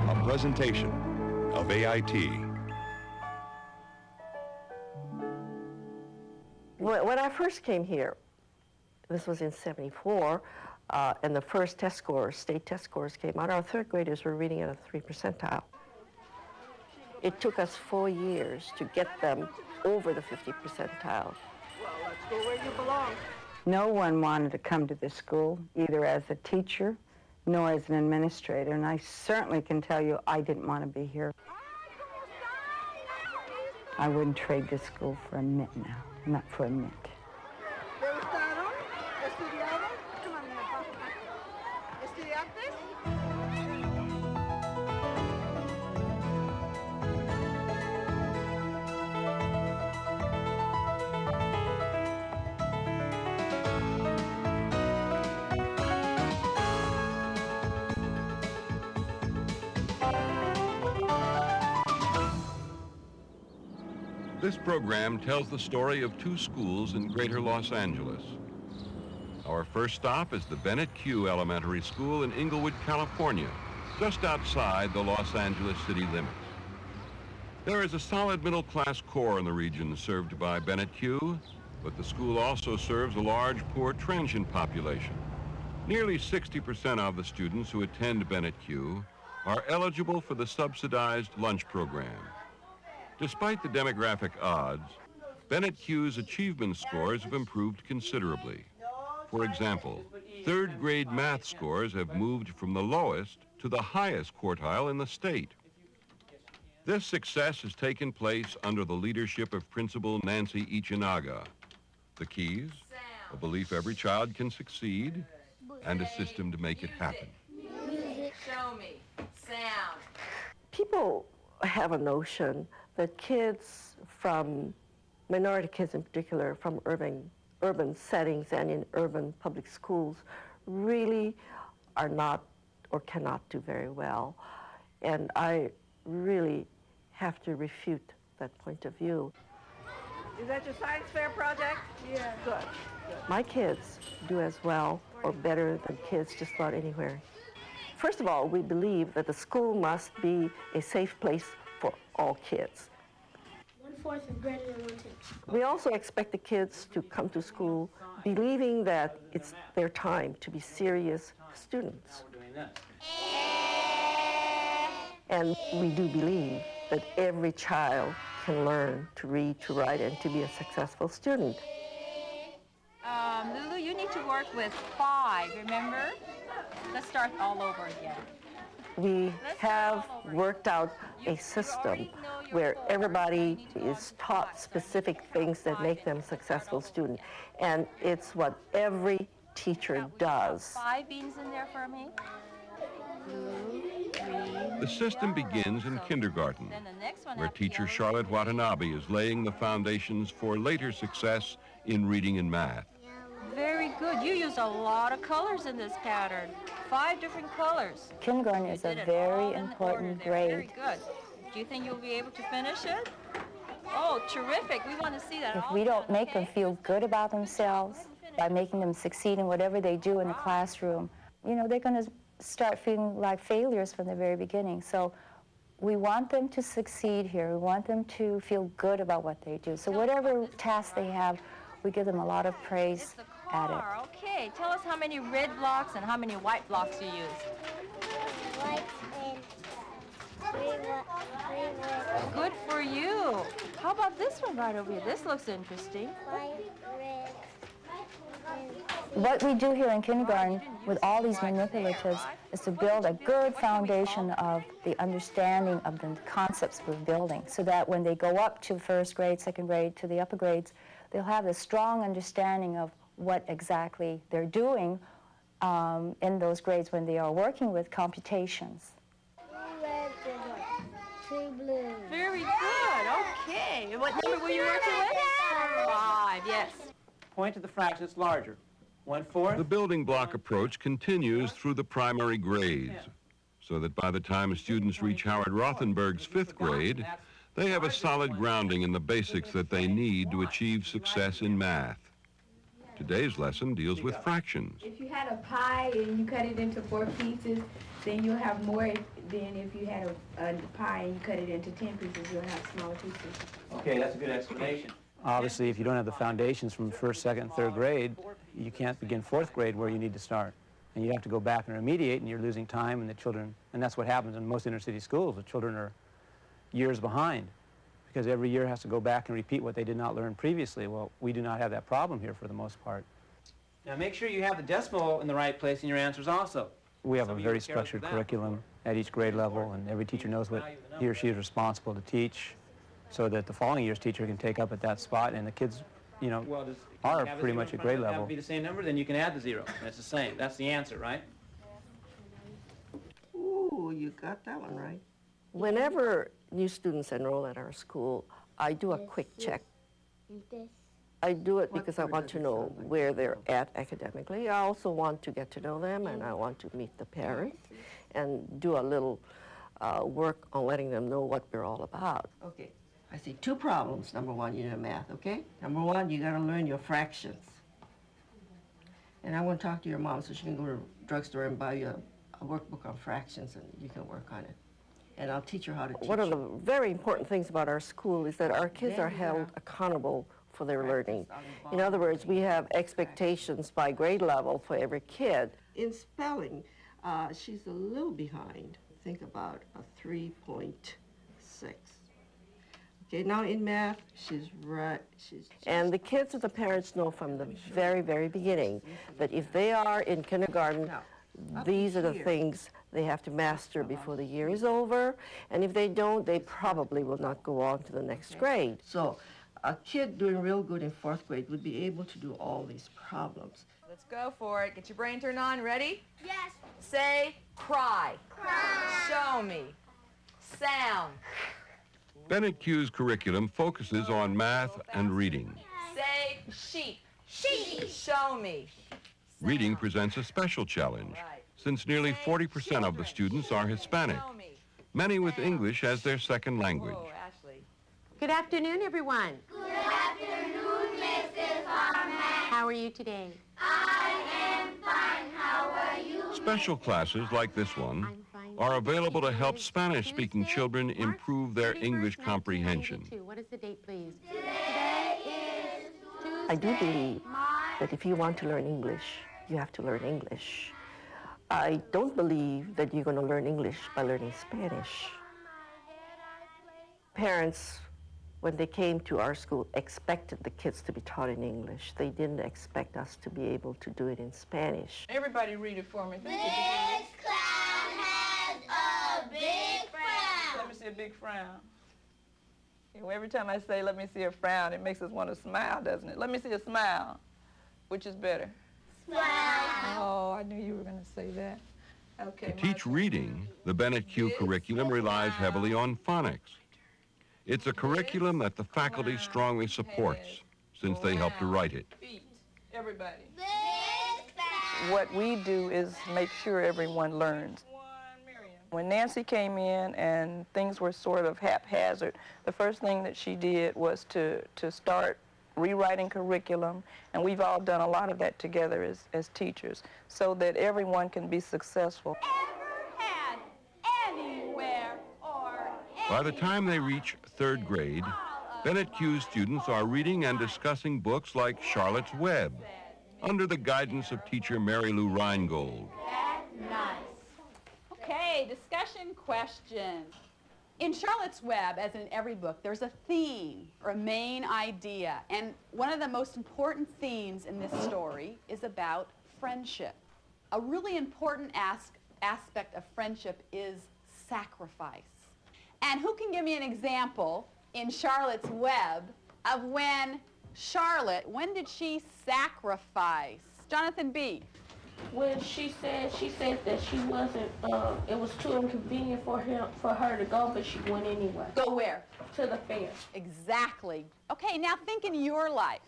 A presentation of AIT. When I first came here, this was in '74, and the first test scores, state test scores came out, our third graders were reading at a 3 percentile. It took us 4 years to get them over the 50 percentile. Well, let's go where you belong. No one wanted to come to this school, either as a teacher nor as an administrator, and I certainly can tell you I didn't want to be here. I wouldn't trade this school for a mint now, not for a mint. ¿Te gustaron? ¿Estudiaron? Come on, ¿estudiaste? This program tells the story of two schools in Greater Los Angeles. Our first stop is the Bennett Q Elementary School in Inglewood, California, just outside the Los Angeles city limits. There is a solid middle-class core in the region served by Bennett Q, but the school also serves a large poor transient population. Nearly 60% of the students who attend Bennett Q are eligible for the subsidized lunch program. Despite the demographic odds, Bennett Q's achievement scores have improved considerably. For example, third grade math scores have moved from the lowest to the highest quartile in the state. This success has taken place under the leadership of Principal Nancy Ichinaga. The keys, a belief every child can succeed, and a system to make it happen. Show me. Sound. People have a notion that kids from, minority kids in particular, from urban settings and in urban public schools really are not or cannot do very well. And I really have to refute that point of view. Is that your science fair project? Yeah. Good. My kids do as well or better than kids just about anywhere. First of all, we believe that the school must be a safe place for all kids. 1/4 is greater than 1/10. We also expect the kids to come to school believing that it's their time to be serious students. And we do believe that every child can learn to read, to write, and to be a successful student. Lulu, you need to work with 5, remember? Let's start all over again. We have worked out a system where everybody is taught specific things that make them successful students. And it's what every teacher does. 5 beans in there for me. 2, 3. The system begins in kindergarten, where teacher Charlotte Watanabe is laying the foundations for later success in reading and math. Very good. You used a lot of colors in this pattern. 5 different colors. Kindergarten is a very important grade. Very good. Do you think you'll be able to finish it? Oh, terrific. We want to see that. If we don't make them feel good about themselves by making them succeed in whatever they do in the classroom, you know, they're going to start feeling like failures from the very beginning. So we want them to succeed here. We want them to feel good about what they do. So whatever task they have, we give them a lot of praise at it. Okay, tell us how many red blocks and how many white blocks you use. White and 3 red. Good for you. How about this one right over here? This looks interesting. White, red, What we do here in kindergarten with all these manipulatives is to build a good foundation of the understanding of the concepts we're building, so that when they go up to first grade, second grade, to the upper grades, they'll have a strong understanding of what exactly they're doing in those grades when they are working with computations. 2 reds and 2 blues. Very good. Okay. What number were you working with? 5, yes. Point to the fraction that's larger. 1/4. The building block approach continues through the primary grades, so that by the time students reach Howard Rothenberg's 5th grade, they have a solid grounding in the basics that they need to achieve success in math. Today's lesson deals with fractions. If you had a pie and you cut it into 4 pieces, then you'll have more then if you had a pie and you cut it into 10 pieces, you'll have smaller pieces. Okay, that's a good explanation. Obviously, if you don't have the foundations from first, second, third grade, you can't begin fourth grade where you need to start. And you have to go back and remediate, and you're losing time, and the children, and that's what happens in most inner city schools. The children are years behind because every year has to go back and repeat what they did not learn previously. Well, we do not have that problem here for the most part. Now make sure you have the decimal in the right place in your answers also. We have a very structured curriculum at each grade level, and every teacher knows what he or she is responsible to teach, so that the following year's teacher can take up at that spot, and the kids, you know, are pretty much at grade level. If it be the same number, then you can add the 0. That's the same. That's the answer, right? Ooh, you got that one right. Whenever new students enroll at our school, I do a quick check. I do it because I want to know where they're at academically. I also want to get to know them, and I want to meet the parents and do a little work on letting them know what we're all about. Okay. I see 2 problems. Number 1, you know math, okay? Number 1, you got to learn your fractions. And I want to talk to your mom so she can go to the drugstore and buy you a workbook on fractions, and you can work on it. And I'll teach her how to teach. One of the very important things about our school is that our kids are held accountable for their learning. In other words, we have expectations by grade level for every kid. In spelling, she's a little behind. Think about a 3.6. Okay, now in math, she's right. And the kids and the parents know from the very, very beginning that if they are in kindergarten, these are the things they have to master before the year is over. And if they don't, they probably will not go on to the next grade. So a kid doing real good in 4th grade would be able to do all these problems. Let's go for it. Get your brain turned on. Ready? Yes. Say cry. Cry. Show me. Sound. Bennett Q's curriculum focuses on math and reading. Say sheep. Sheep. Show me. Reading presents a special challenge, since nearly 40% of the students are Hispanic, many with English as their second language. Good afternoon, everyone. Good afternoon, Mrs. Harman. How are you today? I am fine. How are you? Special classes like this one are available to help Spanish-speaking children improve their English comprehension. What is the date, please? Today is Tuesday. I do believe that if you want to learn English, you have to learn English. I don't believe that you're going to learn English by learning Spanish. Parents, when they came to our school, expected the kids to be taught in English. They didn't expect us to be able to do it in Spanish. Everybody read it for me. This clown has a big frown. Let me see a big frown. Every time I say, let me see a frown, it makes us want to smile, doesn't it? Let me see a smile. Which is better? Smile. Oh, I knew you were going to say that. Okay. To teach reading, the Bennett Q curriculum relies heavily on phonics. It's a curriculum that the faculty strongly supports, since they help to write it. Everybody. This clown. What we do is make sure everyone learns. When Nancy came in and things were sort of haphazard, the first thing that she did was to start rewriting curriculum, and we've all done a lot of that together as teachers, so that everyone can be successful. Ever had anywhere or By the time they reach 3rd grade, Bennett Q students are reading and discussing books like Charlotte's Web, under the guidance of teacher Mary Lou Reingold. That's nice. Okay, discussion question. In Charlotte's Web, as in every book, there's a theme or a main idea. And one of the most important themes in this story is about friendship. A really important aspect of friendship is sacrifice. And who can give me an example in Charlotte's Web of when did she sacrifice? Jonathan B. When she said that she wasn't, it was too inconvenient for her to go, but she went anyway. Go where? To the fair. Exactly. Okay, now think in your life.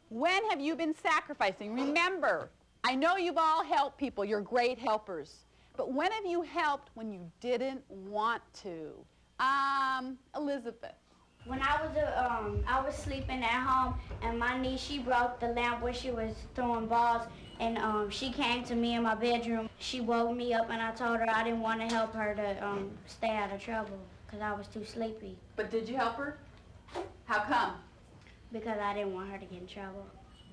When have you been sacrificing? Remember, I know you've all helped people. You're great helpers. But when have you helped when you didn't want to? Elizabeth. When I was sleeping at home, and my niece, she broke the lamp where she was throwing balls, and she came to me in my bedroom. She woke me up, and I told her I didn't want to help her to stay out of trouble because I was too sleepy. But did you help her? How come? Because I didn't want her to get in trouble.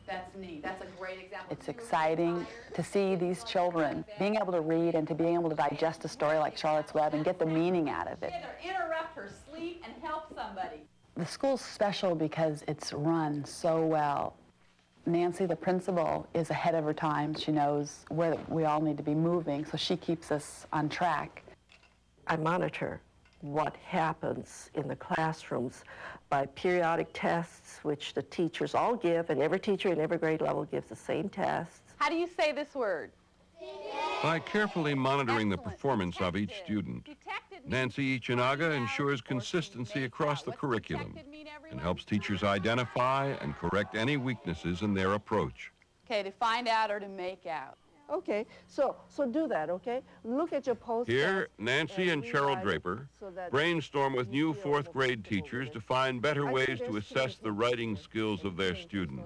That's neat. That's a great example. It's exciting to see these children being able to read and to being able to digest a story like Charlotte's Web and get the meaning out of it. Interrupt her sleep and help somebody. The school's special because it's run so well. Nancy, the principal, is ahead of her time. She knows where we all need to be moving, so she keeps us on track. I monitor what happens in the classrooms by periodic tests, which the teachers all give, and every teacher in every grade level gives the same tests. How do you say this word? By carefully monitoring the performance of each student, Nancy Ichinaga ensures consistency across the curriculum and helps teachers identify and correct any weaknesses in their approach. Okay, to find out or to make out. Okay, so do that, okay? Look at your post. Here, Nancy and Cheryl Draper brainstorm with new fourth grade teachers to find better ways to assess the writing skills of their students.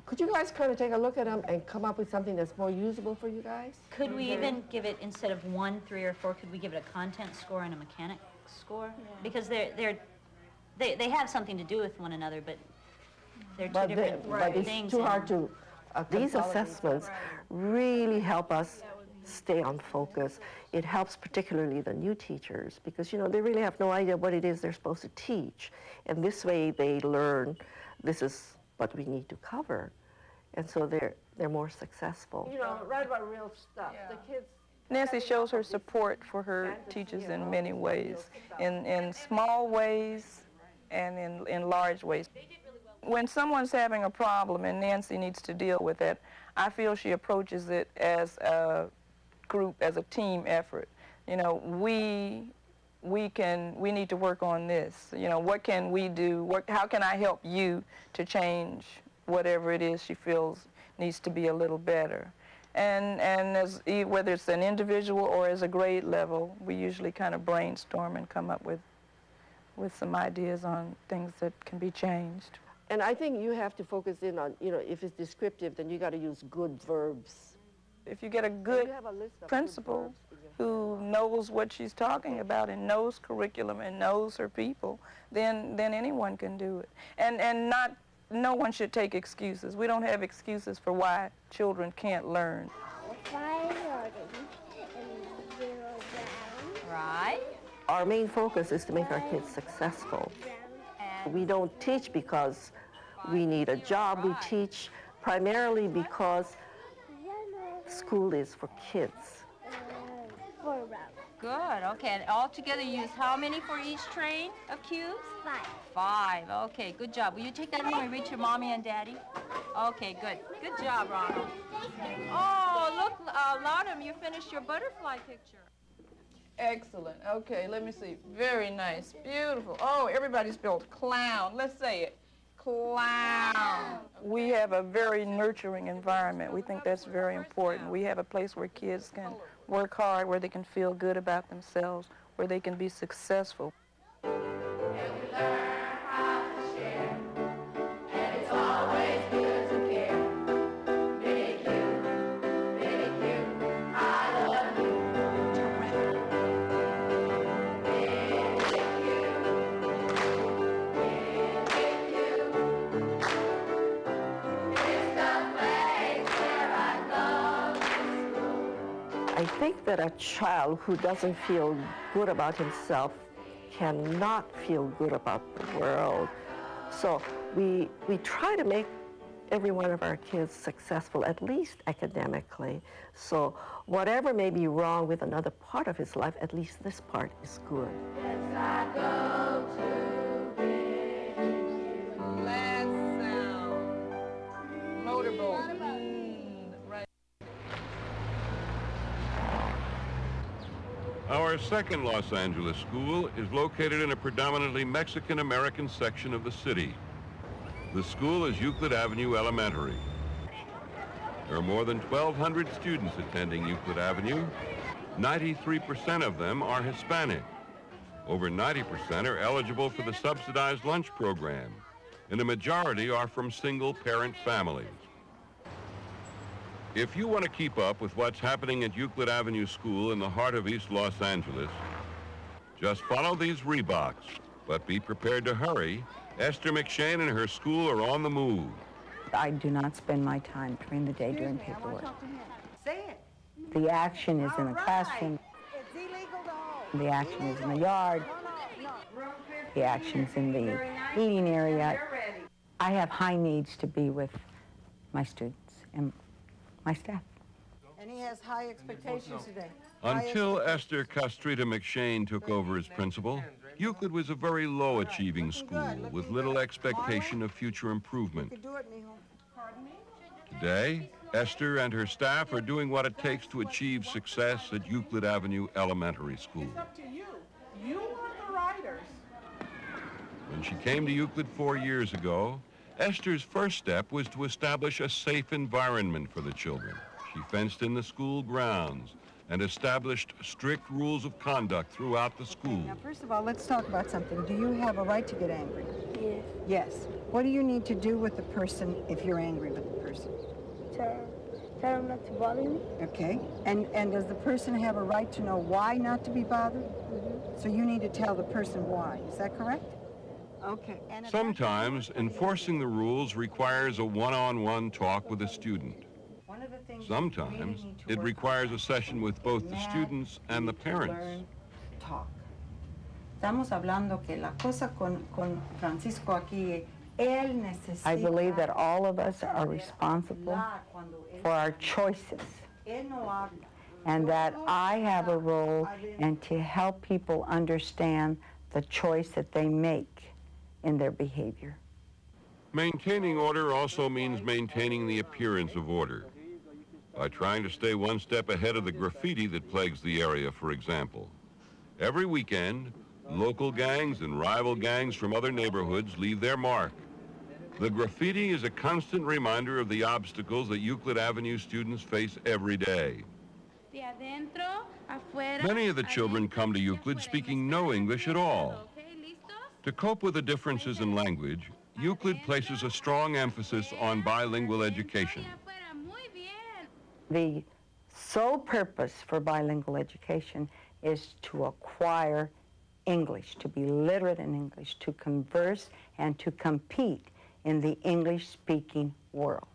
Could you guys kind of take a look at them and come up with something that's more usable for you guys? Could we even give it, instead of 1, 3, or 4, could we give it a content score and a mechanic score? Yeah. Because they have something to do with one another, but they're two different things. It's too hard to... These assessments really help us stay on focus. It helps particularly the new teachers because, you know, they really have no idea what it is they're supposed to teach. And this way they learn this is what we need to cover. And so they're more successful. You know, write about real stuff. Yeah. The kids... Nancy shows her support for her teachers in many ways, in small ways and in large ways. When someone's having a problem and Nancy needs to deal with it, I feel she approaches it as a group, as a team effort. You know, we need to work on this. You know, what can we do? How can I help you to change whatever it is she feels needs to be a little better? And whether it's an individual or as a grade level, we usually kind of brainstorm and come up with some ideas on things that can be changed. And I think you have to focus in on, you know, if it's descriptive, then you got to use good verbs. If you get a good principal who knows what she's talking about and knows curriculum and knows her people, then anyone can do it. And no one should take excuses. We don't have excuses for why children can't learn. Right. Our main focus is to make our kids successful. We don't teach because we need a job. We teach primarily because school is for kids. Good, okay. And all together you use how many for each train of cubes? 5. 5, okay, good job. Will you take that home and read to your mommy and daddy? Okay, good. Good job, Ronald. Oh, look, Laudem, you finished your butterfly picture. Excellent. Okay, let me see. Very nice. Beautiful. Oh, everybody spelled clown. Let's say it. Clown. We have a very nurturing environment. We think that's very important. We have a place where kids can work hard, where they can feel good about themselves, where they can be successful. I think that a child who doesn't feel good about himself cannot feel good about the world. So we try to make every one of our kids successful, at least academically. So whatever may be wrong with another part of his life, at least this part is good. Motorboat. Our second Los Angeles school is located in a predominantly Mexican-American section of the city. The school is Euclid Avenue Elementary. There are more than 1,200 students attending Euclid Avenue. 93% of them are Hispanic. Over 90% are eligible for the subsidized lunch program, and a majority are from single-parent families. If you want to keep up with what's happening at Euclid Avenue School in the heart of East Los Angeles, just follow these Reeboks, but be prepared to hurry. Esther McShane and her school are on the move. I do not spend my time during the day doing paperwork. The action is in the classroom. The action is in the yard. The action is in the eating area. I have high needs to be with my students and my staff. And he has high expectations today. Until Esther Castrita McShane took over as principal, Euclid was a very low-achieving school with little expectation of future improvement. Today, Esther and her staff are doing what it takes to achieve success at Euclid Avenue Elementary School. It's up to you. You are the writers. When she came to Euclid 4 years ago, Esther's first step was to establish a safe environment for the children. She fenced in the school grounds and established strict rules of conduct throughout the school. Now, first of all, let's talk about something. Do you have a right to get angry? Yes. Yes. What do you need to do with the person if you're angry with the person? Tell them not to bother me. Okay. And does the person have a right to know why not to be bothered? Mm-hmm. So you need to tell the person why. Is that correct? Okay. Sometimes enforcing the rules requires a one-on-one talk with a student. Sometimes it requires a session with both the students and the parents. Talk. Estamos hablando que la cosa con Francisco aquí, él necesita. I believe that all of us are responsible for our choices, and that I have a role in to help people understand the choice that they make in their behavior. Maintaining order also means maintaining the appearance of order. By trying to stay one step ahead of the graffiti that plagues the area, for example. Every weekend, local gangs and rival gangs from other neighborhoods leave their mark. The graffiti is a constant reminder of the obstacles that Euclid Avenue students face every day. Many of the children come to Euclid speaking no English at all. To cope with the differences in language, Euclid places a strong emphasis on bilingual education. The sole purpose for bilingual education is to acquire English, to be literate in English, to converse and to compete in the English-speaking world.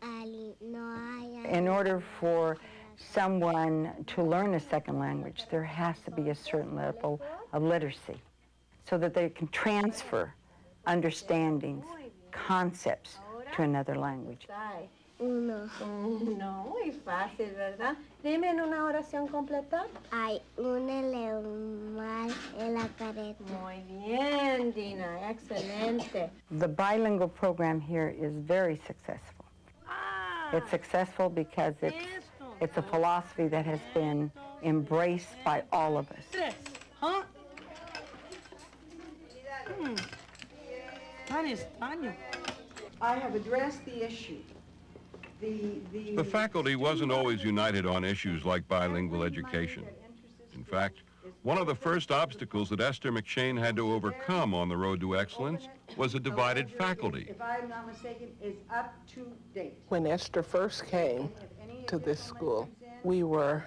In order for someone to learn a second language, there has to be a certain level of literacy so that they can transfer understandings, concepts to another language. Uno. No, muy fácil, ¿verdad? Dime en una oración completa. Hay un mal en la pared. Muy bien, Dina. Excelente. The bilingual program here is very successful. It's successful because it's a philosophy that has been embraced by all of us. Huh? I have addressed the issue. The faculty wasn't always united on issues like bilingual education. In fact, one of the first obstacles that Esther McShane had to overcome on the road to excellence was a divided faculty. If I'm not mistaken, is up to date. When Esther first came to this school, we were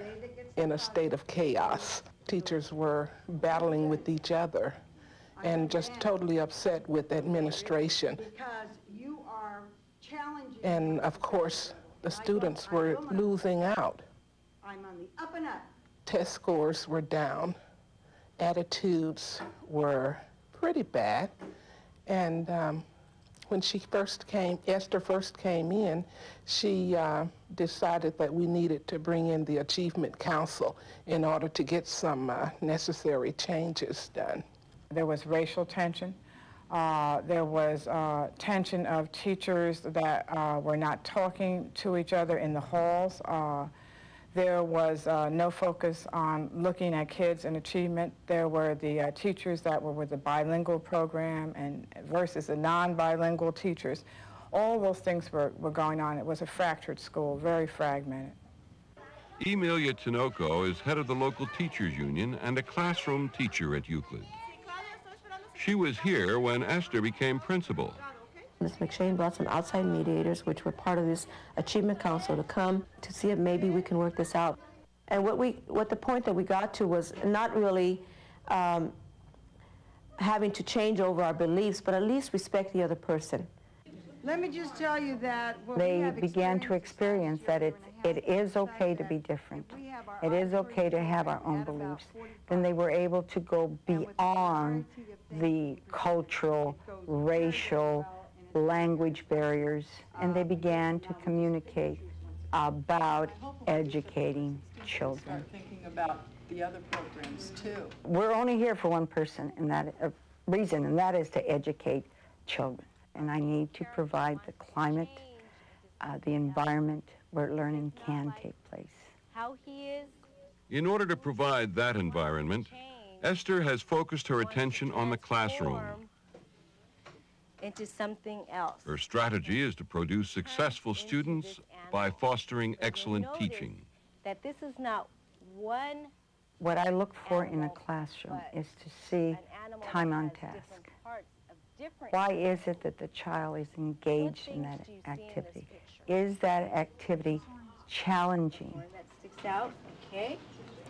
in a state of chaos. Teachers were battling with each other and just totally upset with administration. And of course, the students were losing out. I'm on the up and up. Test scores were down. Attitudes were pretty bad. And when Esther first came in, she decided that we needed to bring in the Achievement Council in order to get some necessary changes done. There was racial tension. There was tension of teachers that were not talking to each other in the halls. There was no focus on looking at kids and achievement. There were the teachers that were with the bilingual program and versus the non-bilingual teachers. All those things were going on. It was a fractured school, very fragmented. Emilia Tinoco is head of the local teachers union and a classroom teacher at Euclid. She was here when Esther became principal. Ms. McShane brought some outside mediators, which were part of this Achievement Council, to come to see if maybe we can work this out. And what the point that we got to was not really having to change over our beliefs, but at least respect the other person. Let me just tell you that they began to experience that it is okay to be different. It is okay to have our own beliefs. Then they were able to go beyond the cultural, racial, language barriers, and they began to communicate about educating children. Start thinking about the other programs too. We're only here for one person, and that reason, and that is to educate children. And I need to provide the climate, the environment where learning can take place. How he is. In order to provide that environment, Esther has focused her attention on the classroom. Into something else. Her strategy is to produce successful students by fostering excellent teaching. That this is not one. What I look for in a classroom is to see time on task. Why is it that the child is engaged in that activity? Is that activity challenging? That sticks out, okay.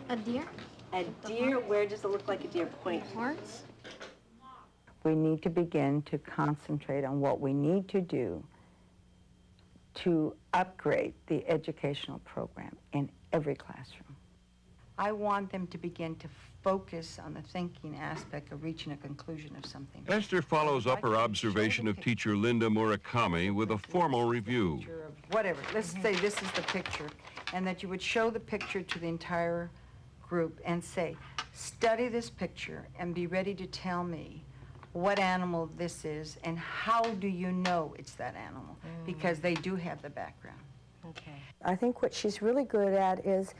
A deer. A deer, where does it look like a deer? Point. Hearts. We need to begin to concentrate on what we need to do to upgrade the educational program in every classroom. I want them to begin to focus on the thinking aspect of reaching a conclusion of something. Esther follows up her observation of teacher Linda Murakami with a formal review. Whatever, let's say this is the picture, and that you would show the picture to the entire group and say, study this picture and be ready to tell me what animal this is and how do you know it's that animal, because they do have the background. Okay. I think what she's really good at is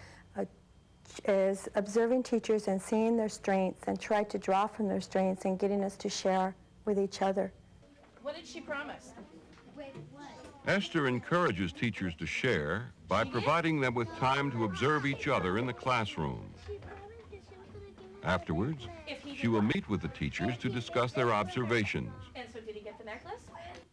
observing teachers and seeing their strengths and try to draw from their strengths and getting us to share with each other. What did she promise? Esther encourages teachers to share by providing them with time to observe each other in the classroom. Afterwards, she will meet with the teachers to discuss their observations. And so did he get the necklace?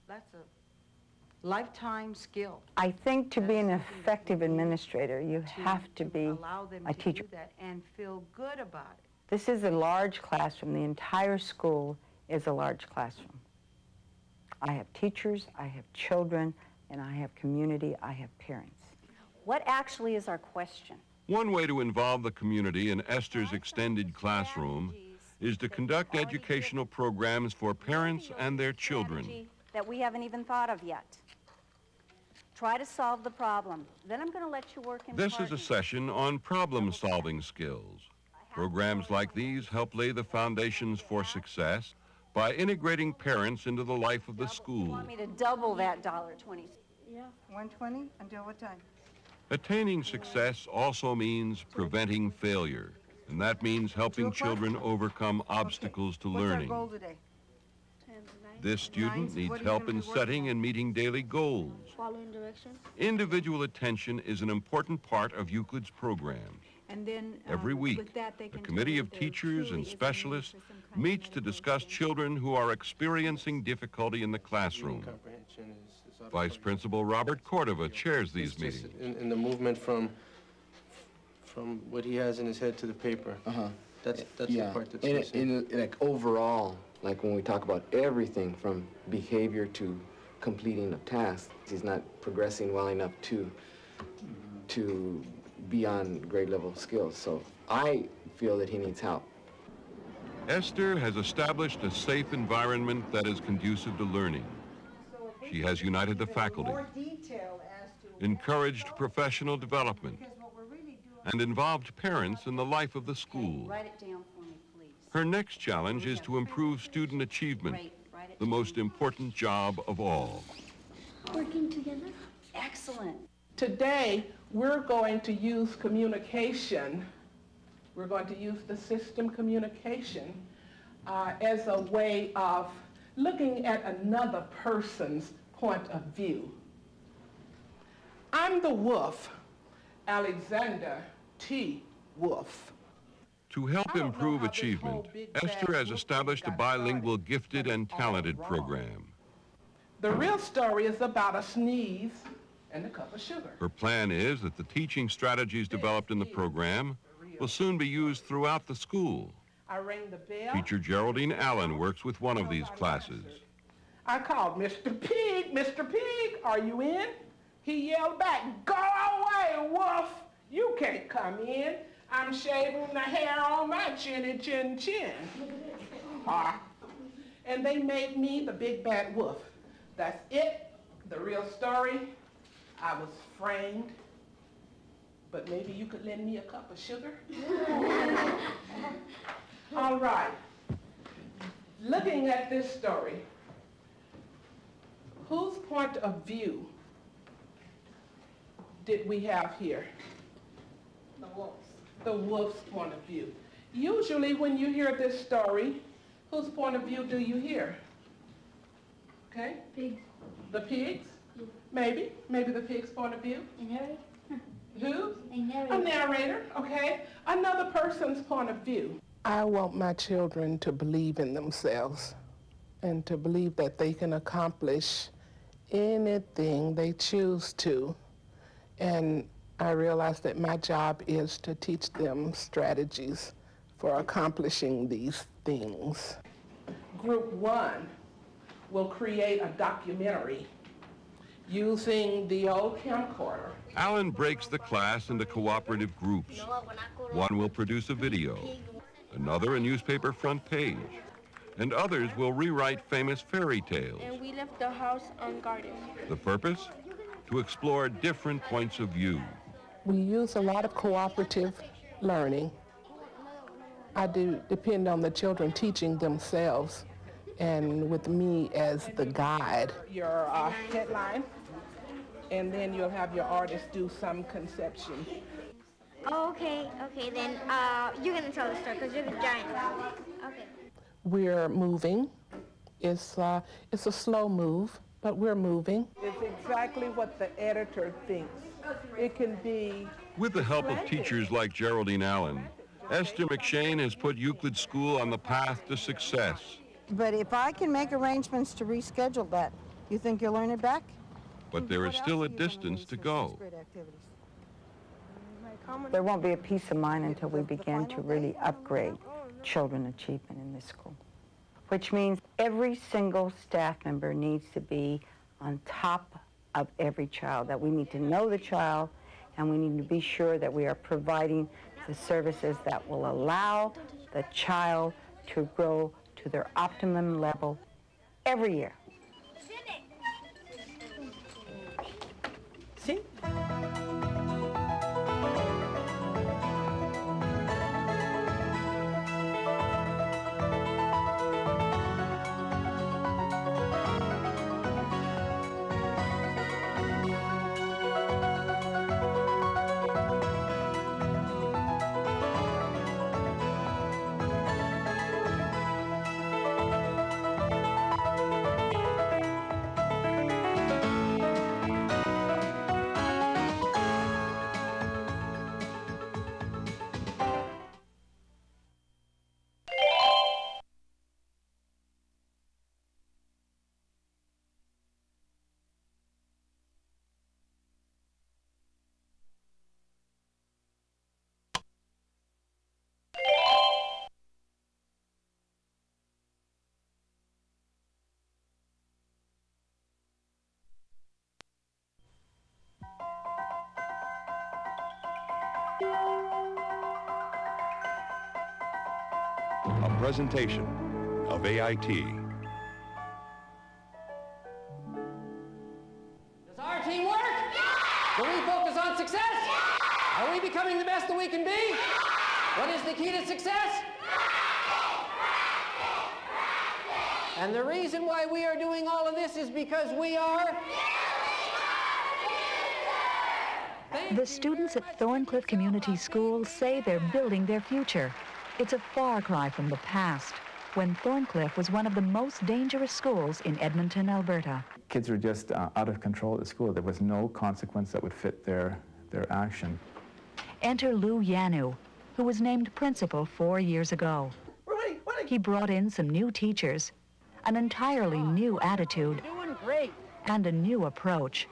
That's a lifetime skill. I think to be an effective administrator, you have to be allow them a to teacher. do that and feel good about it. This is a large classroom. The entire school is a large classroom. I have teachers, I have children, and I have community, I have parents. What actually is our question? One way to involve the community in Esther's extended classroom is to conduct educational programs for parents and their children. That we haven't even thought of yet. Try to solve the problem. Then I'm going to let you work in This is a session on problem-solving skills. Programs like these help lay the foundations for success by integrating parents into the life of the school. You want me to double that $1.20? Yeah. 120 until what time? Attaining success also means preventing failure, and that means helping children overcome obstacles to learning. What's our goal today? This student needs help in setting and meeting daily goals. Following directions. Individual attention is an important part of Euclid's program. And then Every week, the committee of teachers and specialists meets to discuss children who are experiencing difficulty in the classroom. Vice Principal Robert Cordova chairs these meetings. In the movement from what he has in his head to the paper. That's yeah. the part that's in like overall, like when we talk about everything from behavior to completing of tasks, he's not progressing well enough to be on grade level skills. So I feel that he needs help. Esther has established a safe environment that is conducive to learning. She has united the faculty, encouraged professional development, and involved parents in the life of the school. Write it down for me, please. Her next challenge is to improve student achievement, the most important job of all. Working together? Excellent. Today, we're going to use communication. We're going to use the system communication as a way of looking at another person's point of view. I'm the wolf, Alexander T. Wolf. To help improve achievement, Esther has established a bilingual gifted and talented program. The real story is about a sneeze and a cup of sugar. Her plan is that the teaching strategies developed in the program will soon be used throughout the school. I rang the bell. Teacher Geraldine Allen works with one of these classes. I called Mr. Pig. Mr. Pig, are you in? He yelled back, "Go away, Wolf! You can't come in. I'm shaving the hair on my chinny chin chin." And they made me the big bad wolf. That's it, the real story. I was framed, but maybe you could lend me a cup of sugar? All right. Looking at this story, whose point of view did we have here? The wolf's. The wolf's point of view. Usually when you hear this story, whose point of view do you hear? Okay? Pigs. The pigs? Maybe. Maybe the pig's point of view. A narrator. Who? A narrator. A narrator, okay. Another person's point of view. I want my children to believe in themselves and to believe that they can accomplish anything they choose to. And I realize that my job is to teach them strategies for accomplishing these things. Group 1 will create a documentary using the old camcorder. Allen breaks the class into cooperative groups. One will produce a video, another a newspaper front page, and others will rewrite famous fairy tales. And we left the house unguarded. The purpose? To explore different points of view. We use a lot of cooperative learning. I do depend on the children teaching themselves, and with me as the guide. Your headline, and then you'll have your artist do some conception. Okay, then you're gonna tell the story because you're the giant. Okay. We're moving. It's a slow move, but we're moving. It's exactly what the editor thinks. It can be... With the help of teachers like Geraldine Allen, Esther McShane has put Euclid School on the path to success. But if I can make arrangements to reschedule that, you think you'll earn it back? But there is still a distance to go. There won't be a peace of mind until we begin to really upgrade children's achievement in this school, which means every single staff member needs to be on top of every child, that we need to know the child, and we need to be sure that we are providing the services that will allow the child to grow to their optimum level every year. See? A presentation of AIT. Does our team work? Yeah! Do we focus on success? Yeah! Are we becoming the best that we can be? Yeah! What is the key to success? And the reason why we are doing all of this is because we are... The students at Thorncliffe Community Schools say they're building their future. It's a far cry from the past, when Thorncliffe was one of the most dangerous schools in Edmonton, Alberta. Kids were just out of control at school. There was no consequence that would fit their action. Enter Lou Yanu, who was named principal 4 years ago. He brought in some new teachers, an entirely new attitude, and a new approach.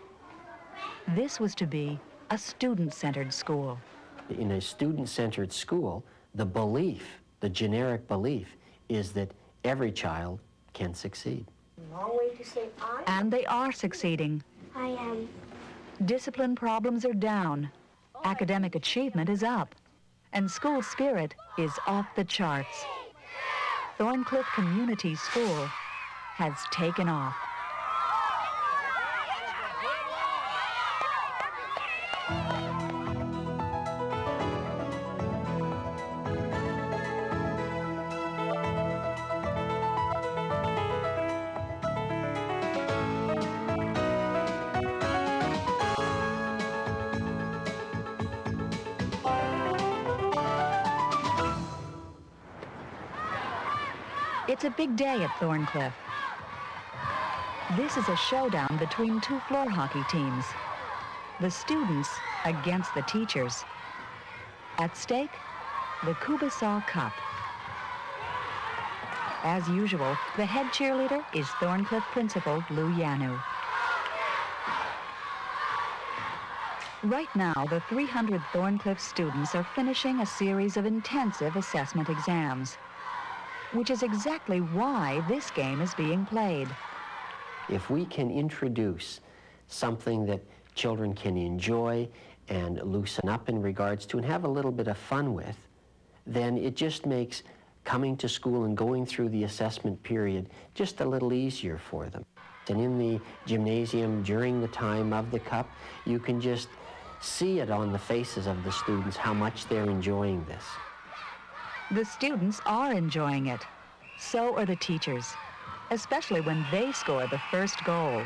This was to be a student-centered school. In a student-centered school, the belief, the generic belief, is that every child can succeed. Long way to say I. And they are succeeding. I am. Discipline problems are down, academic achievement is up, and school spirit is off the charts. Thorncliffe Community School has taken off. It's a big day at Thorncliffe. This is a showdown between two floor hockey teams. The students against the teachers. At stake, the Kubasal Cup. As usual, the head cheerleader is Thorncliffe principal Lou Yanu. Right now, the 300 Thorncliffe students are finishing a series of intensive assessment exams, which is exactly why this game is being played. If we can introduce something that children can enjoy and loosen up in regards to and have a little bit of fun with, then it just makes coming to school and going through the assessment period just a little easier for them. And in the gymnasium during the time of the cup, you can just see it on the faces of the students how much they're enjoying this. The students are enjoying it. So are the teachers, especially when they score the first goal.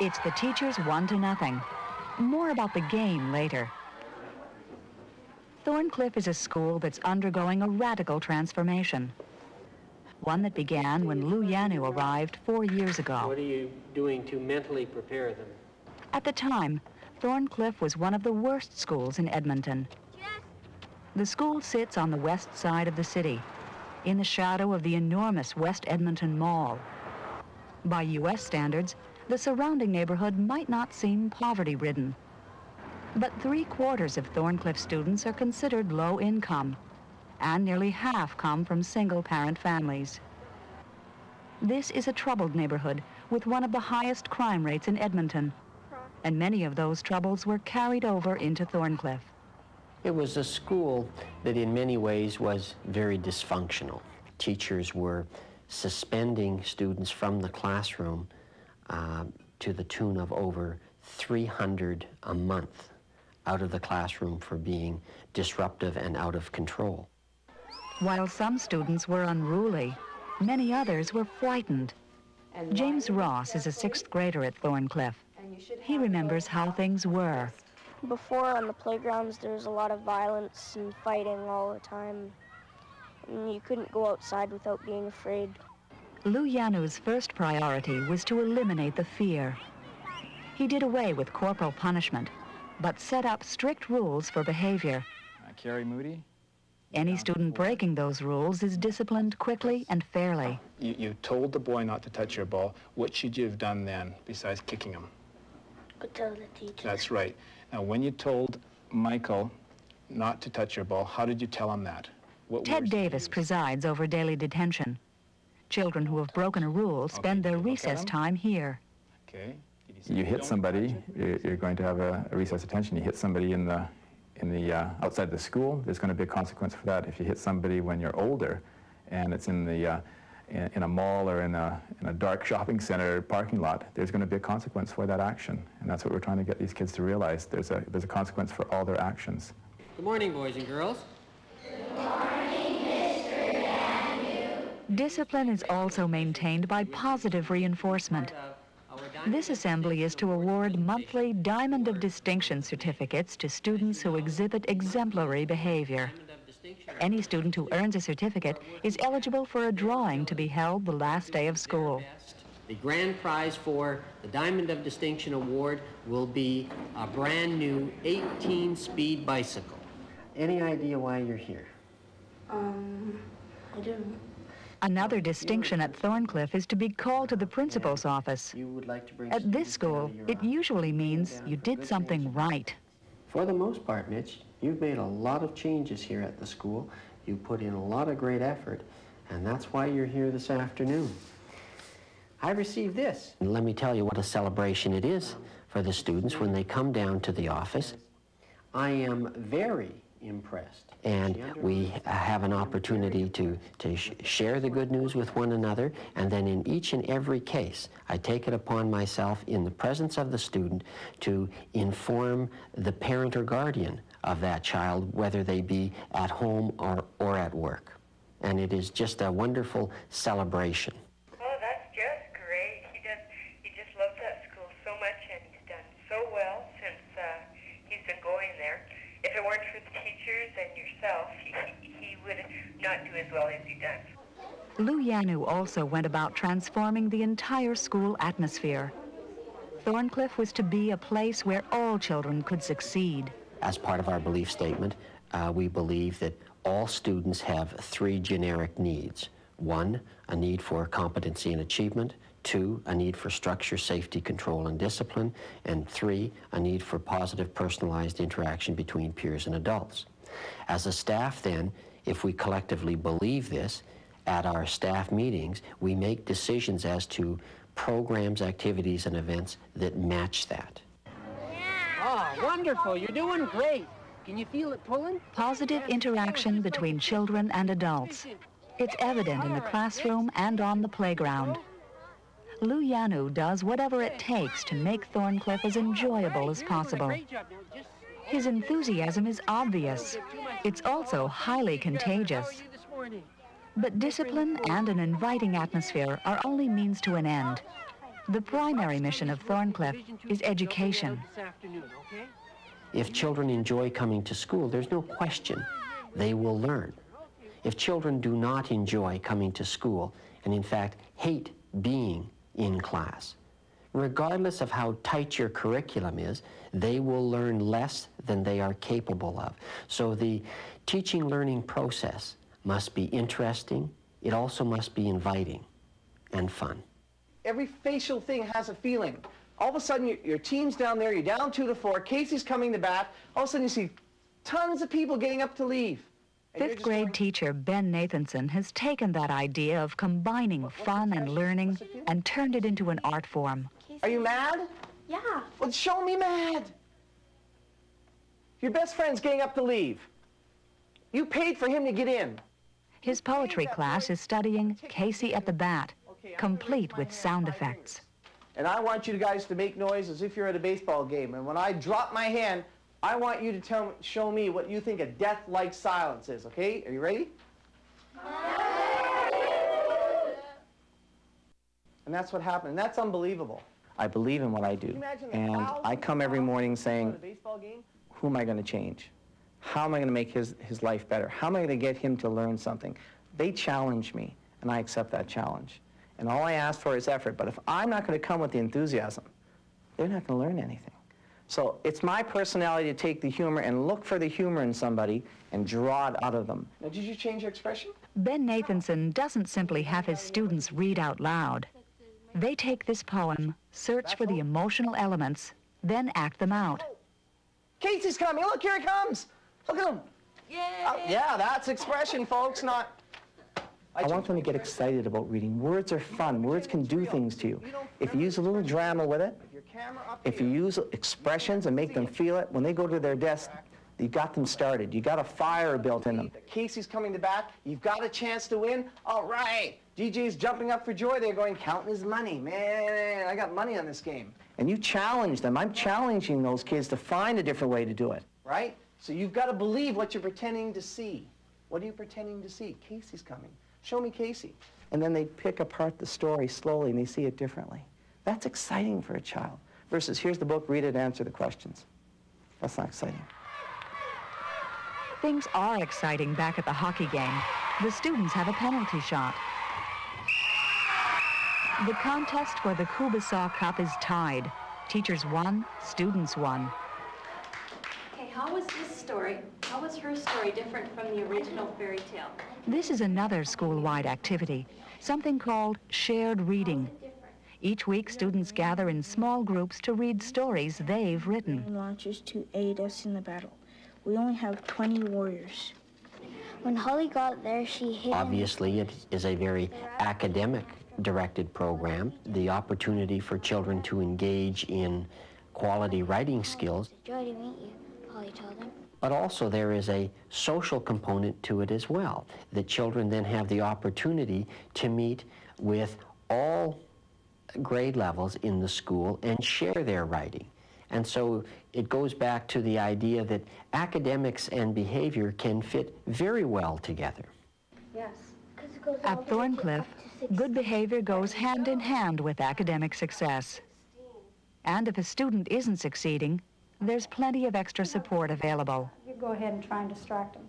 It's the teachers 1-0. More about the game later. Thorncliffe is a school that's undergoing a radical transformation. One that began when Lou Yanu arrived 4 years ago. What are you doing to mentally prepare them? At the time, Thorncliffe was one of the worst schools in Edmonton. The school sits on the west side of the city, in the shadow of the enormous West Edmonton Mall. By U.S. standards, the surrounding neighborhood might not seem poverty-ridden. But 3/4 of Thorncliffe students are considered low income, and nearly half come from single-parent families. This is a troubled neighborhood with one of the highest crime rates in Edmonton, and many of those troubles were carried over into Thorncliffe. It was a school that in many ways was very dysfunctional. Teachers were suspending students from the classroom to the tune of over 300 a month out of the classroom for being disruptive and out of control. While some students were unruly, many others were frightened. James Ross is a 6th grader at Thorncliffe. He remembers how things were. Before, on the playgrounds, there was a lot of violence and fighting all the time. And you couldn't go outside without being afraid. Lou Yanu's first priority was to eliminate the fear. He did away with corporal punishment, but set up strict rules for behavior. Carrie Moody. Any student breaking those rules is disciplined quickly and fairly. You told the boy not to touch your ball. What should you have done then, besides kicking him? Go tell the teacher. That's right. Now, when you told Michael not to touch your ball, how did you tell him that? What Ted Davis presides over daily detention. Children who have broken a rule spend their recess time here. Okay. You hit somebody, you're going to have a recess detention. You hit somebody in the outside the school, there's going to be a consequence for that. If you hit somebody when you're older, and it's in a mall or in a dark shopping center parking lot, there's going to be a consequence for that action. And that's what we're trying to get these kids to realize. There's a consequence for all their actions. Good morning, boys and girls. Good morning, Mr. Yanu. Discipline is also maintained by positive reinforcement. This assembly is to award monthly Diamond of Distinction certificates to students who exhibit exemplary behavior. Any student who earns a certificate is eligible for a drawing to be held the last day of school. The grand prize for the Diamond of Distinction Award will be a brand new 18-speed bicycle. Any idea why you're here? I don't. Another distinction at Thorncliffe is to be called to the principal's office. At this school, it usually means you did something right. For the most part, Mitch, you've made a lot of changes here at the school. You put in a lot of great effort, and that's why you're here this afternoon. I received this. And let me tell you what a celebration it is for the students when they come down to the office. I am very impressed. And we have an opportunity to share the good news with one another, and then in each and every case, I take it upon myself in the presence of the student to inform the parent or guardian of that child, whether they be at home or at work. And it is just a wonderful celebration. Oh, that's just great. He just loves that school so much, and he's done so well since he's been going there. If it weren't for the teachers and yourself, he would not do as well as he does. Lou Yanu also went about transforming the entire school atmosphere. Thorncliffe was to be a place where all children could succeed. As part of our belief statement, we believe that all students have 3 generic needs. 1, a need for competency and achievement. 2, a need for structure, safety, control, and discipline. And 3, a need for positive, personalized interaction between peers and adults. As a staff, then, if we collectively believe this, at our staff meetings, we make decisions as to programs, activities, and events that match that. Oh, wonderful. You're doing great. Can you feel it pulling? Positive interaction between children and adults. It's evident in the classroom and on the playground. Lou Yanu does whatever it takes to make Thorncliffe as enjoyable as possible. His enthusiasm is obvious. It's also highly contagious. But discipline and an inviting atmosphere are only means to an end. The primary mission of Thorncliffe is education. If children enjoy coming to school, there's no question they will learn. If children do not enjoy coming to school, and in fact hate being in class, regardless of how tight your curriculum is, they will learn less than they are capable of. So the teaching-learning process must be interesting. It also must be inviting and fun. Every facial thing has a feeling. All of a sudden, your team's down there, you're down 2-4, Casey's coming to bat, all of a sudden you see tons of people getting up to leave. Fifth grade teacher Ben Nathanson has taken that idea of combining fun and learning and turned it into an art form. Are you mad? Yeah. Well, show me mad. Your best friend's getting up to leave. You paid for him to get in. His poetry class is studying Casey at the Bat, complete with sound effects. And I want you guys to make noise as if you're at a baseball game. And when I drop my hand, I want you to show me what you think a death-like silence is, okay? Are you ready? And that's what happened, and that's unbelievable. I believe in what I do, and I come every morning saying, who am I going to change? How am I going to make his life better? How am I going to get him to learn something? They challenge me, and I accept that challenge. And all I ask for is effort, but if I'm not going to come with the enthusiasm, they're not going to learn anything. So it's my personality to take the humor and look for the humor in somebody and draw it out of them. Now, did you change your expression? Ben Nathanson doesn't simply have his students read out loud. They take this poem, search for the emotional elements, then act them out. Casey's coming. Look, here he comes. Look at him. Yeah, that's expression, folks, not... I want them to get excited about reading. Words are fun. Words can do things to you. If you use a little drama with it, if you use expressions and make them feel it, when they go to their desk, you got them started. You got a fire built in them. Casey's coming to bat. You've got a chance to win. All right. DJ's jumping up for joy. They're going, counting his money. Man, I got money on this game. And you challenge them. I'm challenging those kids to find a different way to do it. Right? So you've got to believe what you're pretending to see. What are you pretending to see? Casey's coming. Show me Casey. And then they pick apart the story slowly and they see it differently. That's exciting for a child. Versus, here's the book, read it, answer the questions. That's not exciting. Things are exciting back at the hockey game. The students have a penalty shot. The contest for the Kubasaw Cup is tied. Teachers won, students won. Okay, how was this story, how was her story different from the original fairy tale? This is another school-wide activity, something called shared reading. Each week, students gather in small groups to read stories they've written. Launchers to aid us in the battle. We only have 20 warriors. When Holly got there, she hid. Obviously, it is a very academic-directed program. The opportunity for children to engage in quality writing skills. Joy to meet you, Holly told him. But also there is a social component to it as well. The children then have the opportunity to meet with all grade levels in the school and share their writing. And so it goes back to the idea that academics and behavior can fit very well together. Yes. At Thorncliffe, good behavior goes hand in hand with academic success. And if a student isn't succeeding, there's plenty of extra support available. You go ahead and try and distract them.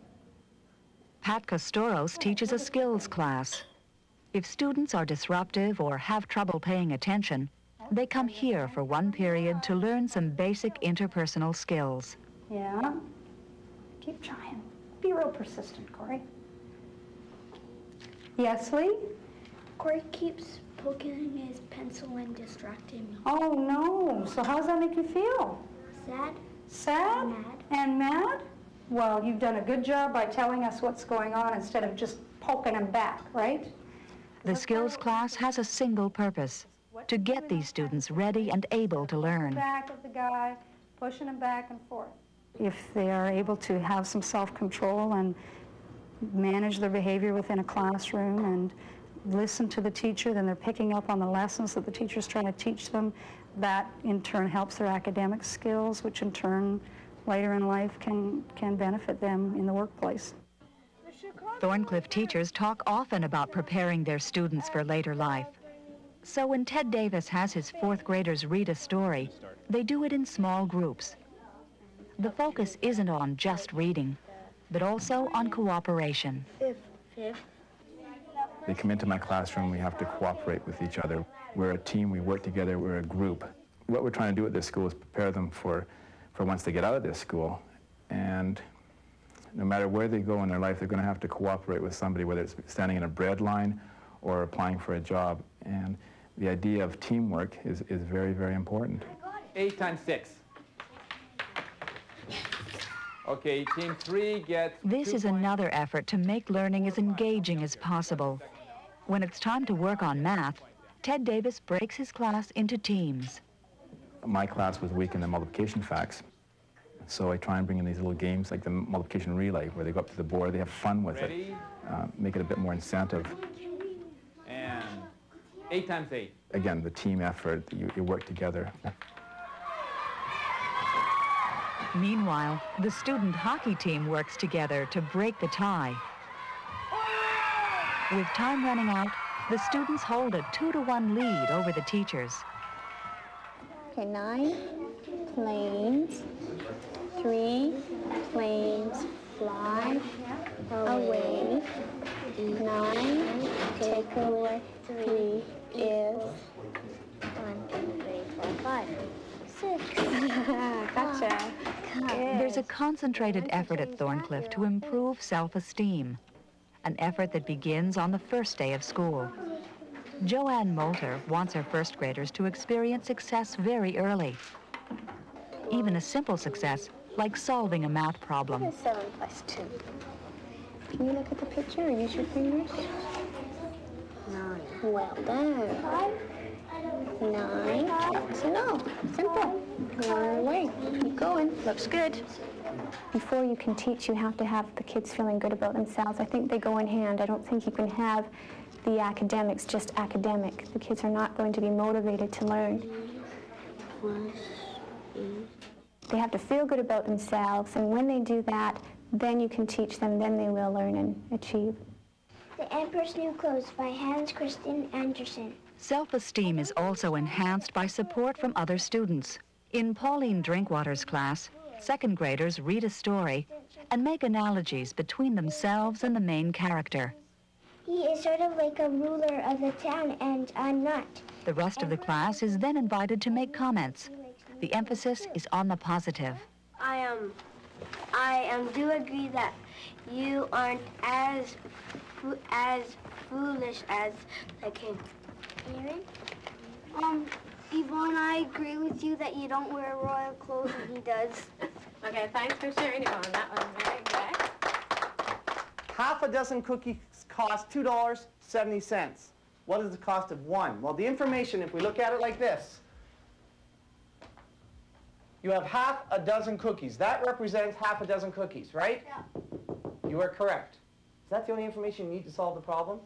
Pat Costoros teaches a skills class. If students are disruptive or have trouble paying attention, they come here for one period to learn some basic interpersonal skills. Yeah. Keep trying. Be real persistent, Corey. Yes, Lee? Corey keeps poking his pencil and distracting me. Oh, no. So how does that make you feel? Sad. Sad? Mad. And mad? Well, you've done a good job by telling us what's going on instead of just poking him back, right? The skills class has a single purpose: to get these students ready and able to learn. Back of the guy, pushing him back and forth. If they are able to have some self-control and manage their behavior within a classroom and listen to the teacher, then they're picking up on the lessons that the teacher's trying to teach them. That in turn helps their academic skills, which in turn later in life can benefit them in the workplace. Thorncliffe teachers talk often about preparing their students for later life. So when Ted Davis has his fourth graders read a story, they do it in small groups. The focus isn't on just reading, but also on cooperation. They come into my classroom, we have to cooperate with each other. We're a team, we work together, we're a group. What we're trying to do at this school is prepare them for once they get out of this school. And no matter where they go in their life, they're going to have to cooperate with somebody, whether it's standing in a bread line or applying for a job. And the idea of teamwork is very, very important. 8 times 6. Okay, team 3 gets... This is another effort to make learning as engaging as possible. When it's time to work on math, Ted Davis breaks his class into teams. My class was weak in the multiplication facts, so I try and bring in these little games like the multiplication relay, where they go up to the board, they have fun with it, make it a bit more incentive. And 8 times 8. Again, the team effort, you work together. Meanwhile, the student hockey team works together to break the tie. With time running out, the students hold a 2-to-1 lead over the teachers. Okay, 9 planes, 3 planes fly away, 9 take away 3 is 1, 2, 3, 4, 5, 6. Gotcha. There's a concentrated effort at Thorncliffe to improve self-esteem, an effort that begins on the first day of school. Joanne Moulter wants her first graders to experience success very early. Even a simple success, like solving a math problem. 7 plus 2. Can you look at the picture and use your fingers? 9. Well done. 9. So no, simple. Learn away. Keep going. Looks good. Before you can teach, you have to have the kids feeling good about themselves. I think they go in hand. I don't think you can have the academics just academic. The kids are not going to be motivated to learn. They have to feel good about themselves, and when they do that, then you can teach them, then they will learn and achieve. The Emperor's New Clothes by Hans Christian Andersen. Self-esteem is also enhanced by support from other students. In Pauline Drinkwater's class, second graders read a story and make analogies between themselves and the main character. He is sort of like a ruler of the town, and I'm not. The rest of the class is then invited to make comments. The emphasis is on the positive. I do agree that you aren't as foolish as the king. Aaron? Yvonne, I agree with you that you don't wear royal clothes and he does. Okay, thanks for sharing, Yvonne. That was very good. Half a dozen cookies cost $2.70. What is the cost of one? Well, the information, if we look at it like this, you have half a dozen cookies. That represents half a dozen cookies, right? Yeah. You are correct. Is that the only information you need to solve the problem?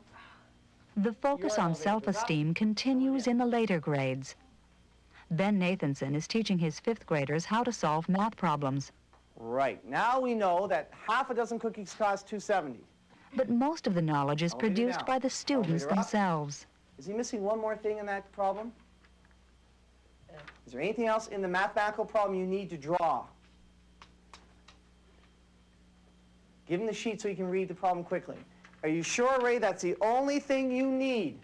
The focus on self-esteem continues in the later grades. Ben Nathanson is teaching his 5th graders how to solve math problems. Right. Now we know that half a dozen cookies cost $2.70. But most of the knowledge is produced by the students themselves. Is he missing one more thing in that problem? Is there anything else in the mathematical problem you need to draw? Give him the sheet so he can read the problem quickly. Are you sure, Ray, that's the only thing you need?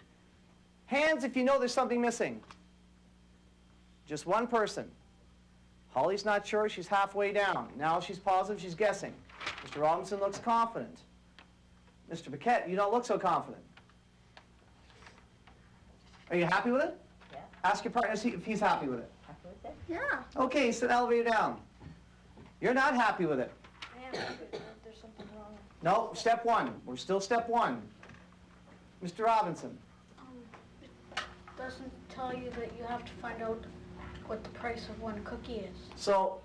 Hands if you know there's something missing. Just one person. Holly's not sure, she's halfway down. Now she's positive, she's guessing. Mr. Robinson looks confident. Mr. Paquette, you don't look so confident. Are you happy with it? Yeah. Ask your partner if he's happy with it. Happy with it? Yeah. Okay, sit elevator down. You're not happy with it. I am happy with it. There's something wrong. No, step one. We're still step one. Mr. Robinson. It doesn't tell you that you have to find out what the price of one cookie is. So,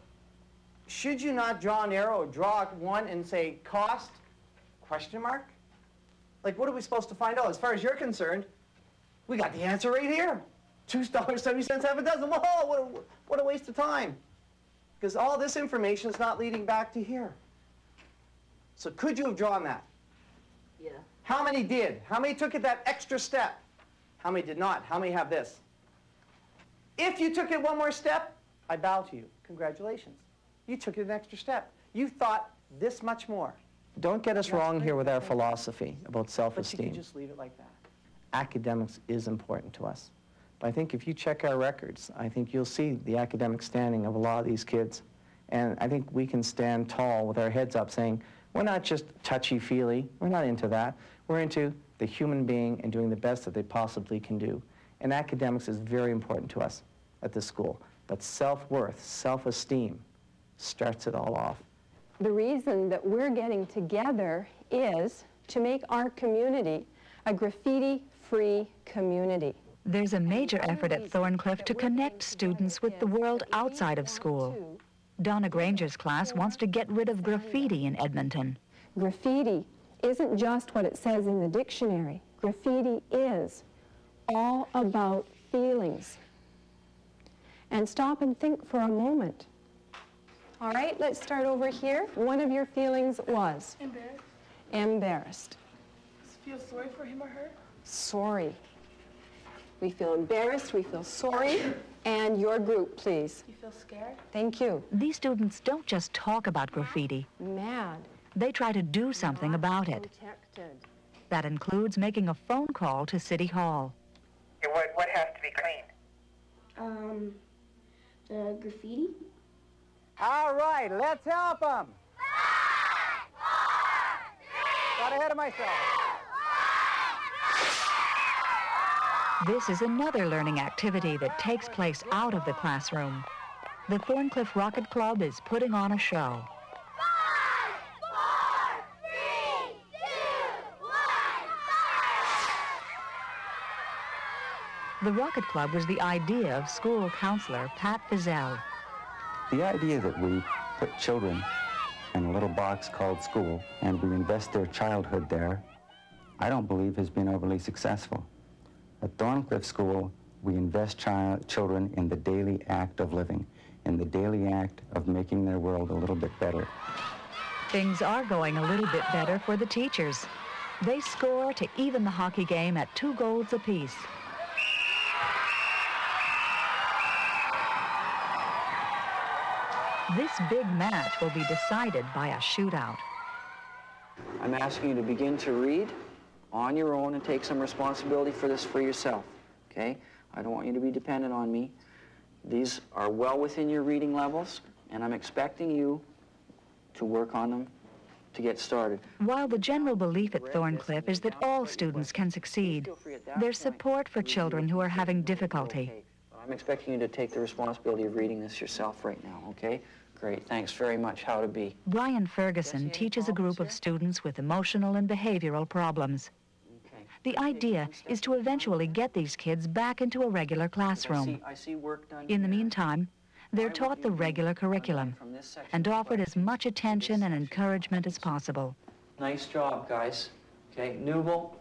should you not draw an arrow or draw one and say cost, question mark? Like, what are we supposed to find out? As far as you're concerned, we got the answer right here. $2.70, half a dozen. Whoa, what a waste of time. Because all this information is not leading back to here. So could you have drawn that? Yeah. How many did? How many took it that extra step? How many did not? How many have this? If you took it one more step, I bow to you. Congratulations. You took it an extra step. You thought this much more. Don't get us wrong here with our philosophy about self-esteem. But you can just leave it like that. Academics is important to us. But I think if you check our records, I think you'll see the academic standing of a lot of these kids. And I think we can stand tall with our heads up saying, we're not just touchy-feely. We're not into that. We're into the human being and doing the best that they possibly can do. And academics is very important to us at this school. But self-worth, self-esteem starts it all off. The reason that we're getting together is to make our community a graffiti-free community. There's a major effort at Thorncliffe to connect students with the world outside of school. Donna Granger's class wants to get rid of graffiti in Edmonton. Graffiti isn't just what it says in the dictionary. Graffiti is all about feelings. And stop and think for a moment. All right, let's start over here. One of your feelings was? Embarrassed. Embarrassed. Feel sorry for him or her? Sorry. We feel embarrassed, we feel sorry. And your group, please. You feel scared? Thank you. These students don't just talk about graffiti. Mad. They try to do something about it. Protected. That includes making a phone call to City Hall. What has to be cleaned? The graffiti. All right, let's help them. Got ahead of myself. This is another learning activity that takes place out of the classroom. The Thorncliffe Rocket Club is putting on a show. 5, 4, 3, 2, 1, fire! The Rocket Club was the idea of school counselor Pat Fizel. The idea that we put children in a little box called school and we invest their childhood there, I don't believe has been overly successful. At Thorncliffe School, we invest children in the daily act of living, in the daily act of making their world a little bit better. Things are going a little bit better for the teachers. They score to even the hockey game at 2 goals apiece. This big match will be decided by a shootout. I'm asking you to begin to read on your own and take some responsibility for this for yourself, okay? I don't want you to be dependent on me. These are well within your reading levels, and I'm expecting you to work on them to get started. While the general belief at Thorncliffe is that all students can succeed, there's support for children who are having difficulty. I'm expecting you to take the responsibility of reading this yourself right now, okay? Great, thanks very much. How to be. Brian Ferguson teaches a group of students with emotional and behavioral problems. The idea is to eventually get these kids back into a regular classroom. I see work done. In the meantime, they're taught the regular curriculum and offered as much attention and encouragement as possible. Nice job, guys. Okay, Newell,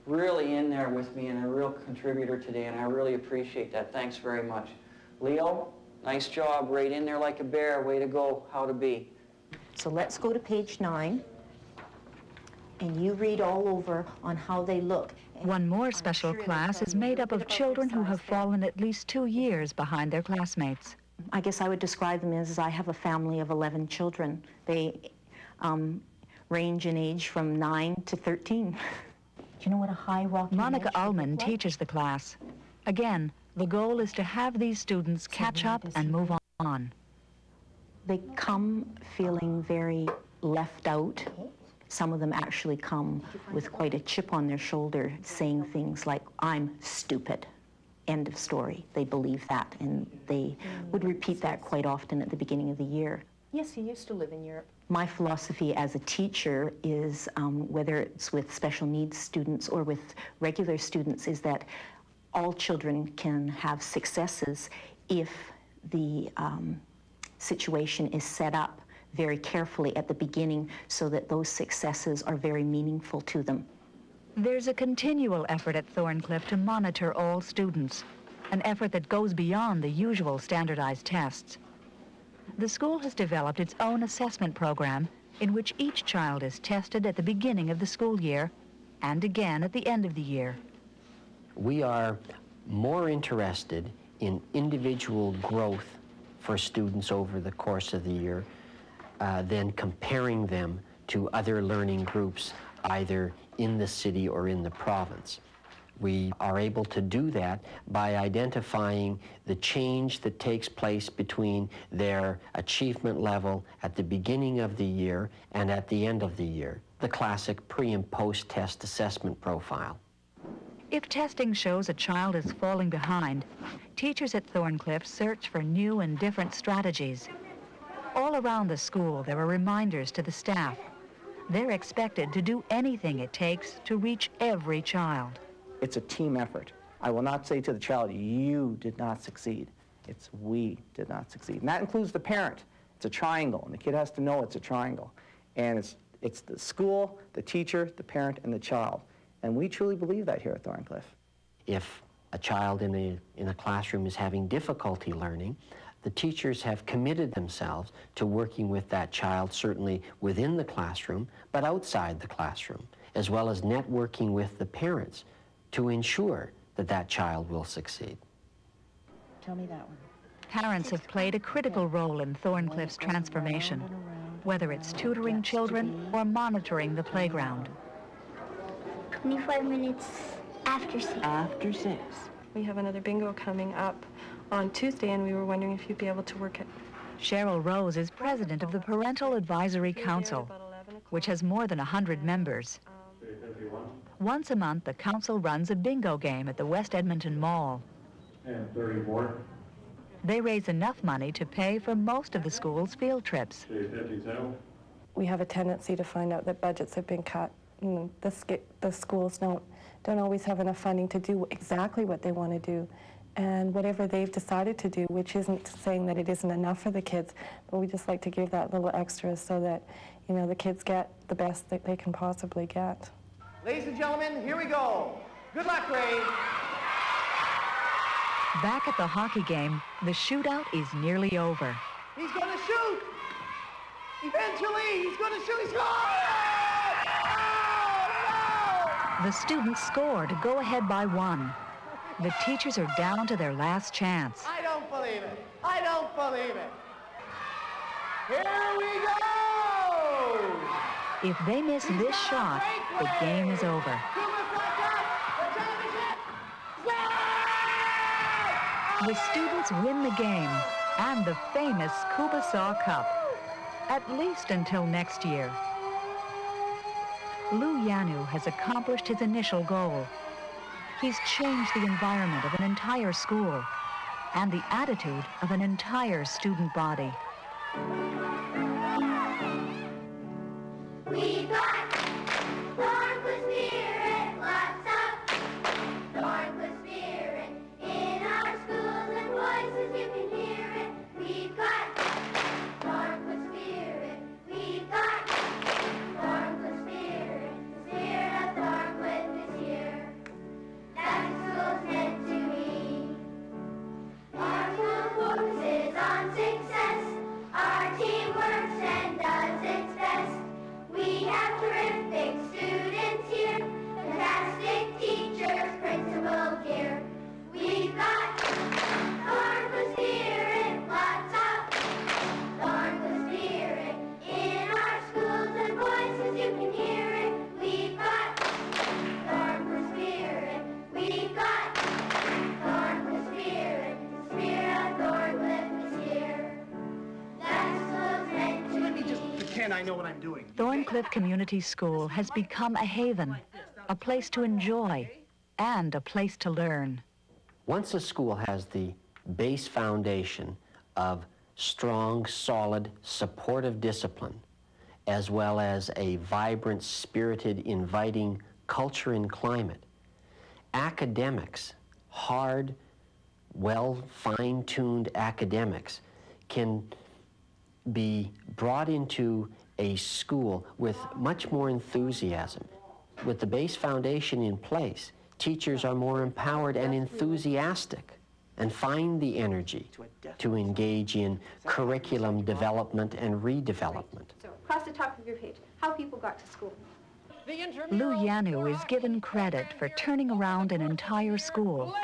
really in there with me and a real contributor today, and I really appreciate that. Thanks very much. Leo, nice job, right in there like a bear. Way to go. How to be. So let's go to page 9, and you read all over on how they look. One more special class is made up of children who have fallen at least 2 years behind their classmates. I guess I would describe them as I have a family of 11 children. They range in age from 9 to 13. Do you know what a high rocking Monica Ullman teaches the class. Again, the goal is to have these students catch up and move on. They come feeling very left out. Some of them actually come with quite a chip on their shoulder, saying things like, "I'm stupid." End of story. They believe that, and they would repeat that quite often at the beginning of the year. Yes, he used to live in Europe. My philosophy as a teacher is, whether it's with special needs students or with regular students, is that all children can have successes if the situation is set up very carefully at the beginning so that those successes are very meaningful to them. There's a continual effort at Thorncliffe to monitor all students, an effort that goes beyond the usual standardized tests. The school has developed its own assessment program in which each child is tested at the beginning of the school year and again at the end of the year. We are more interested in individual growth for students over the course of the year than comparing them to other learning groups either in the city or in the province. We are able to do that by identifying the change that takes place between their achievement level at the beginning of the year and at the end of the year, the classic pre- and post-test assessment profile. If testing shows a child is falling behind, teachers at Thorncliffe search for new and different strategies. All around the school, there are reminders to the staff. They're expected to do anything it takes to reach every child. It's a team effort. I will not say to the child, you did not succeed. It's we did not succeed. And that includes the parent. It's a triangle, and the kid has to know it's a triangle. And it's the school, the teacher, the parent, and the child. And we truly believe that here at Thorncliffe. If a child in a classroom is having difficulty learning, the teachers have committed themselves to working with that child, certainly within the classroom, but outside the classroom, as well as networking with the parents to ensure that that child will succeed. Tell me that one. Parents have played a critical role in Thorncliffe's transformation, whether it's tutoring children or monitoring the playground. 25 minutes after 6. After 6. We have another bingo coming up on Tuesday, and we were wondering if you'd be able to work it. Cheryl Rose is president of the Parental Advisory Council, which has more than 100 members. Once a month, the council runs a bingo game at the West Edmonton Mall. And 30 more. They raise enough money to pay for most of the school's field trips. We have a tendency to find out that budgets have been cut. And the schools don't always have enough funding to do exactly what they want to do. And whatever they've decided to do, which isn't saying that it isn't enough for the kids, but we just like to give that little extra so that, you know, the kids get the best that they can possibly get. Ladies and gentlemen, here we go. Good luck, Ray. Back at the hockey game, the shootout is nearly over. He's going to shoot. Eventually, he's going to shoot. He's going. Oh, no! The students score to go ahead by 1. The teachers are down to their last chance. I don't believe it. I don't believe it. Here we go. If they miss this shot, the game is over. To the The students win the game and the famous Scuba Saw Cup, at least until next year. Lou Yanu has accomplished his initial goal. He's changed the environment of an entire school and the attitude of an entire student body. We got Thorncliffe spirit, lots of Thorncliffe spirit in our schools and voices, you can hear it. We've got Thorncliffe spirit, we've got Thorncliffe spirit, the spirit of Thorncliffe is here. That's school's meant to be. Our school focuses on success, our team works and does its best. We have terrific students here, fantastic teachers, principal here. We've got Thorncliffe spirit, lots of Thorncliffe spirit in our schools and voices, you can hear it. We've got Thorncliffe spirit, we've got Thorncliffe spirit, the spirit of Thorncliffe is here. That's what's meant to be. Let me just pretend I know what I'm doing. Thorncliffe Community School has become a haven, a place to enjoy, and a place to learn. Once a school has the base foundation of strong, solid, supportive discipline, as well as a vibrant, spirited, inviting culture and climate, academics, hard, well fine-tuned academics, can be brought into a school with much more enthusiasm. With the base foundation in place, teachers are more empowered and enthusiastic and find the energy to engage in curriculum development and redevelopment. So across the top of your page, how people got to school. Lou Yanu is given credit for turning around an entire school.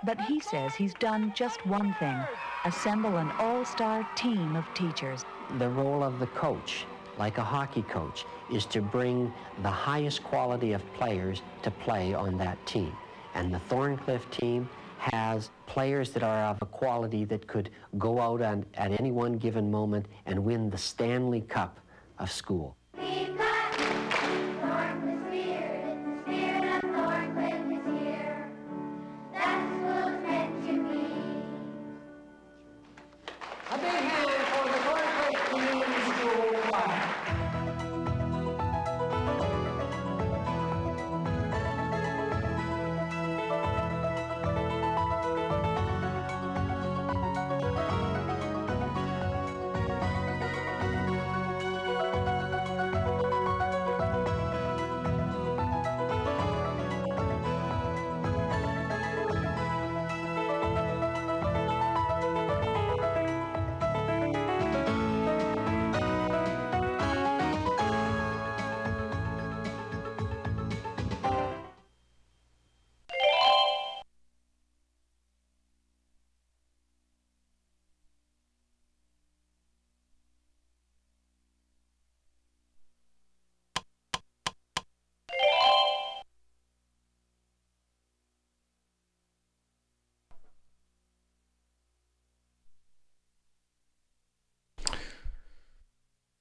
But he says he's done just one thing: assemble an all-star team of teachers. The role of the coach, like a hockey coach, is to bring the highest quality of players to play on that team. And the Thorncliffe team has players that are of a quality that could go out at any one given moment and win the Stanley Cup of school. We've got Thorncliffe spirit, the spirit of Thorncliffe is here. That's school's meant to be. A big hand for the Thorncliffe Community School choir.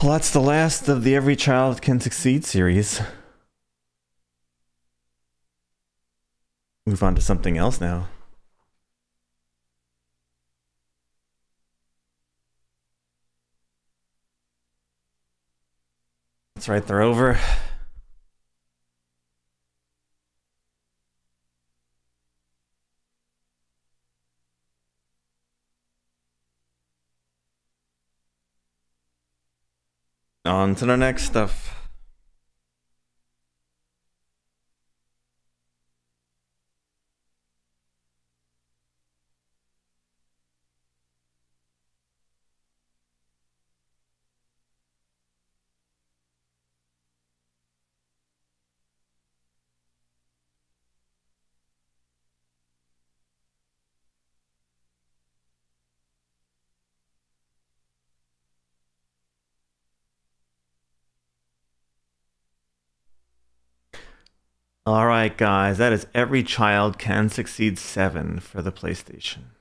Well, that's the last of the Every Child Can Succeed series. Move on to something else now. That's right, they're over. On to the next stuff. All right, guys, that is Every Child Can Succeed 7 for the PlayStation.